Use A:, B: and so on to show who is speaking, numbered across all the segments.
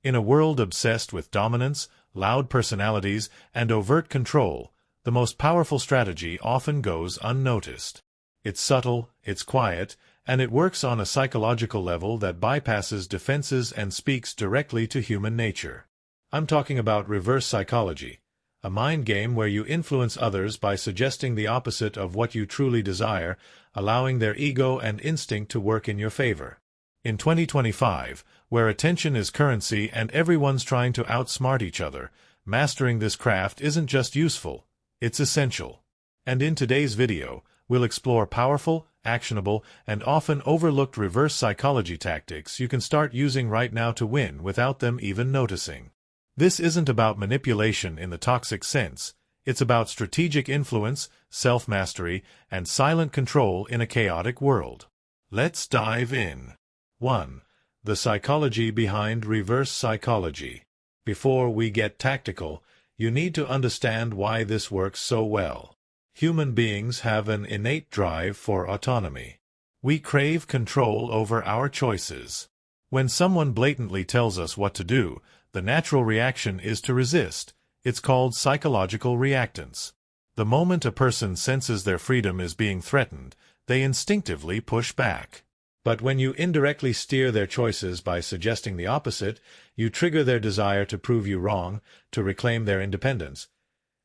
A: In a world obsessed with dominance, loud personalities, and overt control, the most powerful strategy often goes unnoticed. It's subtle, it's quiet, and it works on a psychological level that bypasses defenses and speaks directly to human nature. I'm talking about reverse psychology, a mind game where you influence others by suggesting the opposite of what you truly desire, allowing their ego and instinct to work in your favor. In 2025, where attention is currency and everyone's trying to outsmart each other, mastering this craft isn't just useful, it's essential. And in today's video, we'll explore powerful, actionable, and often overlooked reverse psychology tactics you can start using right now to win without them even noticing. This isn't about manipulation in the toxic sense, it's about strategic influence, self-mastery, and silent control in a chaotic world. Let's dive in. 1. The psychology behind reverse psychology. Before we get tactical, you need to understand why this works so well. Human beings have an innate drive for autonomy. We crave control over our choices. When someone blatantly tells us what to do, the natural reaction is to resist. It's called psychological reactance. The moment a person senses their freedom is being threatened, they instinctively push back. But when you indirectly steer their choices by suggesting the opposite, you trigger their desire to prove you wrong, to reclaim their independence.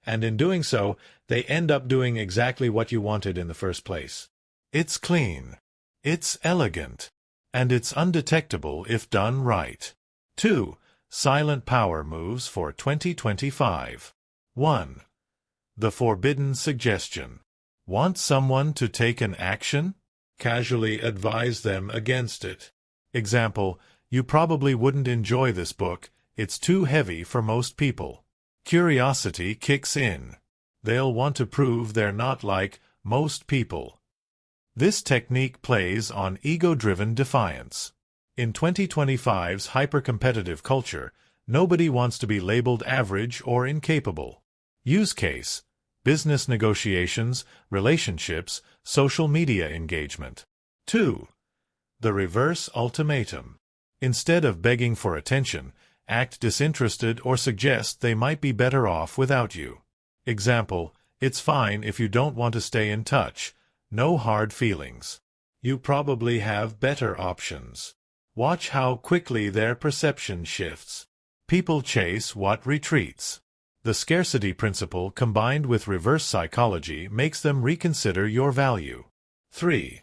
A: And in doing so, they end up doing exactly what you wanted in the first place. It's clean. It's elegant. And it's undetectable if done right. 2. Silent power moves for 2025. 1. The forbidden suggestion. Want someone to take an action? Casually advise them against it. Example, you probably wouldn't enjoy this book, it's too heavy for most people. Curiosity kicks in. They'll want to prove they're not like most people. This technique plays on ego-driven defiance. In 2025's hyper-competitive culture, nobody wants to be labeled average or incapable. Use case: business negotiations, relationships, social media engagement. 2. The reverse ultimatum. Instead of begging for attention, act disinterested or suggest they might be better off without you. Example, it's fine if you don't want to stay in touch. No hard feelings. You probably have better options. Watch how quickly their perception shifts. People chase what retreats. The scarcity principle combined with reverse psychology makes them reconsider your value. 3.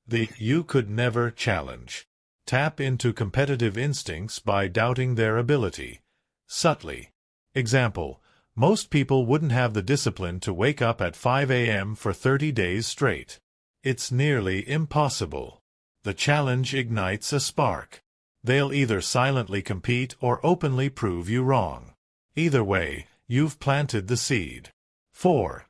A: The you could never challenge. Tap into competitive instincts by doubting their ability. Subtly. Example, most people wouldn't have the discipline to wake up at 5 a.m. for 30 days straight. It's nearly impossible. The challenge ignites a spark. They'll either silently compete or openly prove you wrong. Either way, you've planted the seed. 4.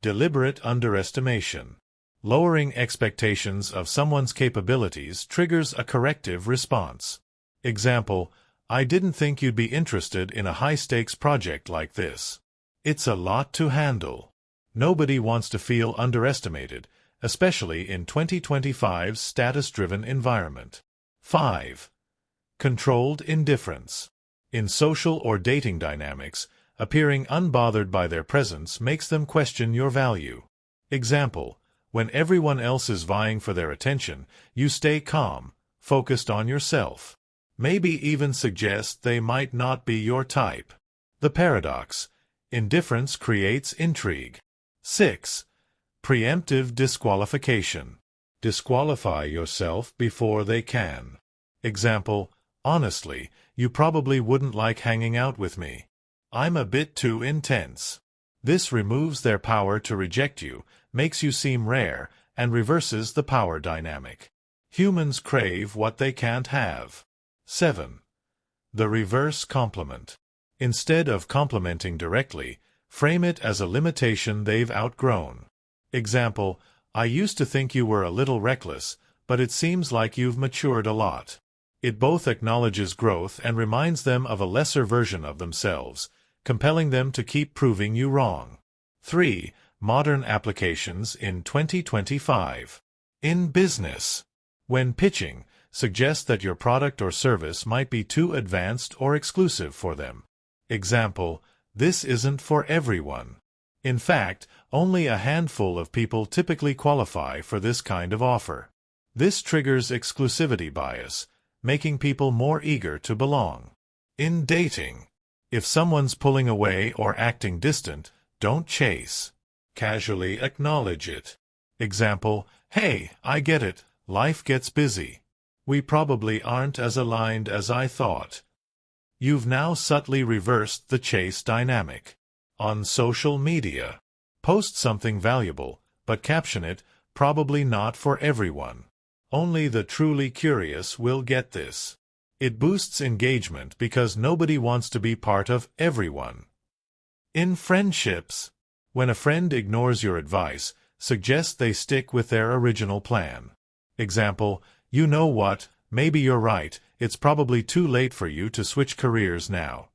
A: Deliberate underestimation. Lowering expectations of someone's capabilities triggers a corrective response. Example, I didn't think you'd be interested in a high-stakes project like this. It's a lot to handle. Nobody wants to feel underestimated, especially in 2025's status-driven environment. 5. Controlled indifference. In social or dating dynamics, appearing unbothered by their presence makes them question your value. Example, when everyone else is vying for their attention, you stay calm, focused on yourself. Maybe even suggest they might not be your type. The paradox: indifference creates intrigue. 6. Preemptive disqualification. Disqualify yourself before they can. Example, honestly, you probably wouldn't like hanging out with me. I'm a bit too intense. This removes their power to reject you, makes you seem rare, and reverses the power dynamic. Humans crave what they can't have. 7. The reverse compliment. Instead of complimenting directly, frame it as a limitation they've outgrown. Example, I used to think you were a little reckless, but it seems like you've matured a lot. It both acknowledges growth and reminds them of a lesser version of themselves, compelling them to keep proving you wrong. 3. Modern applications in 2025. In business. When pitching, suggest that your product or service might be too advanced or exclusive for them. Example, this isn't for everyone. In fact, only a handful of people typically qualify for this kind of offer. This triggers exclusivity bias, making people more eager to belong. In dating, if someone's pulling away or acting distant, don't chase. Casually acknowledge it. Example, hey, I get it, life gets busy. We probably aren't as aligned as I thought. You've now subtly reversed the chase dynamic. On social media, post something valuable, but caption it, probably not for everyone. Only the truly curious will get this. It boosts engagement because nobody wants to be part of everyone. In friendships, when a friend ignores your advice, suggest they stick with their original plan. Example, you know what, maybe you're right, it's probably too late for you to switch careers now.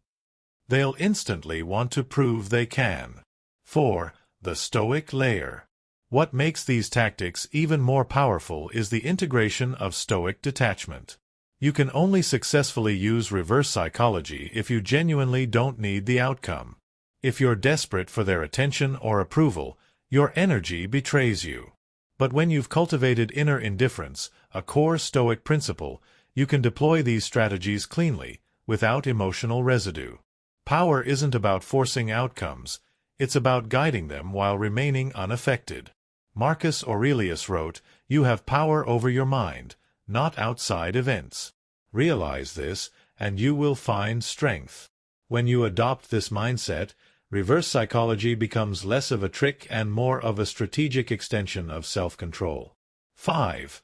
A: They'll instantly want to prove they can. 4. The Stoic layer. What makes these tactics even more powerful is the integration of Stoic detachment. You can only successfully use reverse psychology if you genuinely don't need the outcome. If you're desperate for their attention or approval, your energy betrays you. But when you've cultivated inner indifference, a core Stoic principle, you can deploy these strategies cleanly, without emotional residue. Power isn't about forcing outcomes, it's about guiding them while remaining unaffected. Marcus Aurelius wrote, "You have power over your mind, not outside events." Realize this, and you will find strength. When you adopt this mindset, reverse psychology becomes less of a trick and more of a strategic extension of self-control. 5.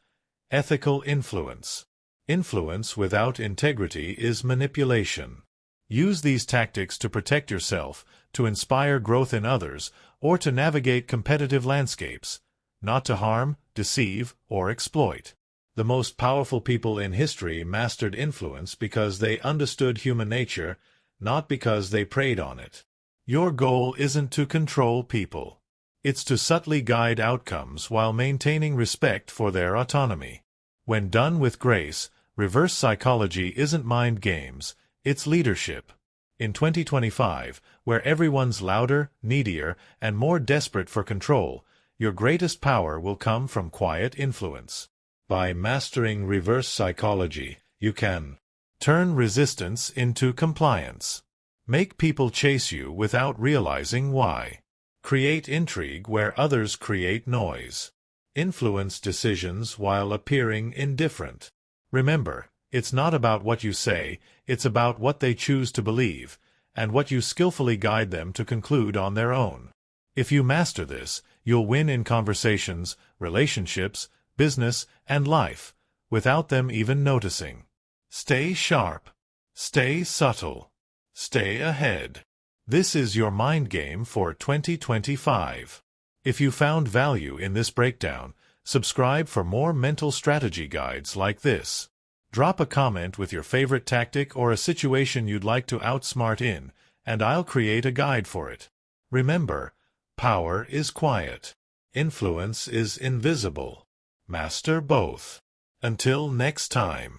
A: Ethical influence. Influence without integrity is manipulation. Use these tactics to protect yourself, to inspire growth in others, or to navigate competitive landscapes, not to harm, deceive, or exploit. The most powerful people in history mastered influence because they understood human nature, not because they preyed on it. Your goal isn't to control people. It's to subtly guide outcomes while maintaining respect for their autonomy. When done with grace, reverse psychology isn't mind games, it's leadership. In 2025, where everyone's louder, needier, and more desperate for control, your greatest power will come from quiet influence. By mastering reverse psychology, you can turn resistance into compliance. Make people chase you without realizing why. Create intrigue where others create noise. Influence decisions while appearing indifferent. Remember, it's not about what you say, it's about what they choose to believe, and what you skillfully guide them to conclude on their own. If you master this, you'll win in conversations, relationships, business, and life, without them even noticing. Stay sharp. Stay subtle. Stay ahead. This is your mind game for 2025. If you found value in this breakdown, subscribe for more mental strategy guides like this. Drop a comment with your favorite tactic or a situation you'd like to outsmart in, and I'll create a guide for it. Remember, power is quiet. Influence is invisible. Master both. Until next time.